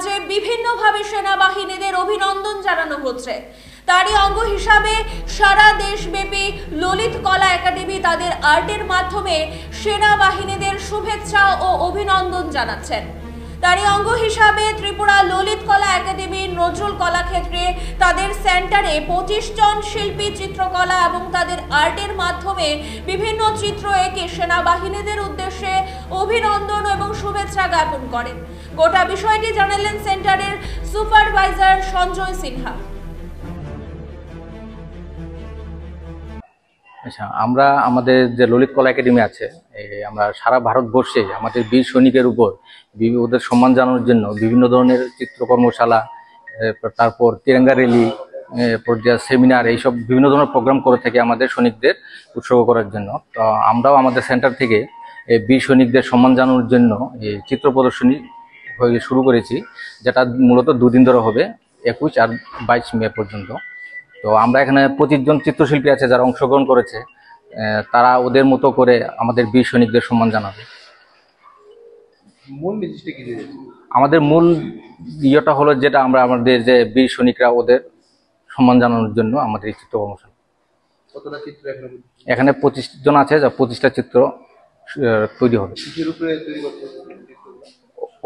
রাজ্যে বিভিন্নভাবে সেনাবাহিনীদের অভিনন্দন জানানো হচ্ছে। তারই অঙ্গ হিসাবে সারা দেশব্যাপী ললিত কলা একাডেমি তাদের আর্টের মাধ্যমে সেনাবাহিনীদের শুভেচ্ছা ও অভিনন্দন জানাচ্ছেন। তারই অঙ্গ হিসাবে ত্রিপুরা ললিত কলা একাডেমি নজরুল কলাক্ষেত্রে তাদের সেন্টারে 25 জন শিল্পী চিত্রকলা এবং তাদের আর্টের মাধ্যমে বিভিন্ন চিত্র এঁকে সেনাবাহিনীদের উদ্দেশ্যে অভিনন্দন এবং শুভেচ্ছা জ্ঞাপন করেন। গোটা বিষয়টি জানালেন সেন্টারের সুপারভাইজার সঞ্জয় সিনহা। আচ্ছা, আমরা আমাদের যে ললিত কলা একাডেমি আছে, আমরা সারা ভারতবর্ষে আমাদের বীর সৈনিকের উপর ওদের সম্মান জানানোর জন্য বিভিন্ন ধরনের চিত্রকর্মশালা, তারপর তিরঙ্গা র্যালি, সেমিনার, এইসব বিভিন্ন ধরনের প্রোগ্রাম করে থাকে আমাদের সৈনিকদের উৎসর্গ করার জন্য। তো আমরাও আমাদের সেন্টার থেকে বীর সৈনিকদের সম্মান জানানোর জন্য এই চিত্র প্রদর্শনী শুরু করেছি, যেটা মূলত 2 দিন ধরে হবে, 21 আর 22 মে পর্যন্ত। তো আমরা এখানে 25 জন চিত্রশিল্পী আছে যারা অংশগ্রহণ করেছে, তারা ওদের মতো করে আমাদের বীর সৈনিকদের সম্মান জানাবে। আমাদের মূল ইয়েটা হলো যেটা আমরা আমাদের যে বীর সৈনিকরা ওদের সম্মান জানানোর জন্য আমাদের এই চিত্র কর্মশালা। এখানে 25 জন আছে, যা 25টা চিত্র তৈরি হবে।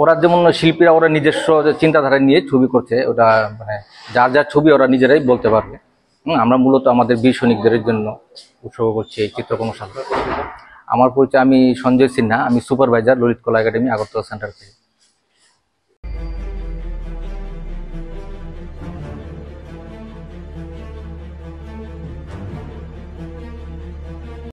ওরা যেমন শিল্পীরা ওরা নিজস্ব চিন্তাধারা নিয়ে ছবি করছে, ওটা মানে যার যার ছবি ওরা নিজেরাই বলতে পারবে। আমরা মূলত আমাদের বীর সৈনিকদের জন্য উৎসর্গ করছি এই চিত্রকর্মশালা। আমার পরিচয়, আমি সঞ্জয় সিনহা, আমি সুপারভাইজার ললিত কলা একাডেমি আগরতলা সেন্টার থেকে।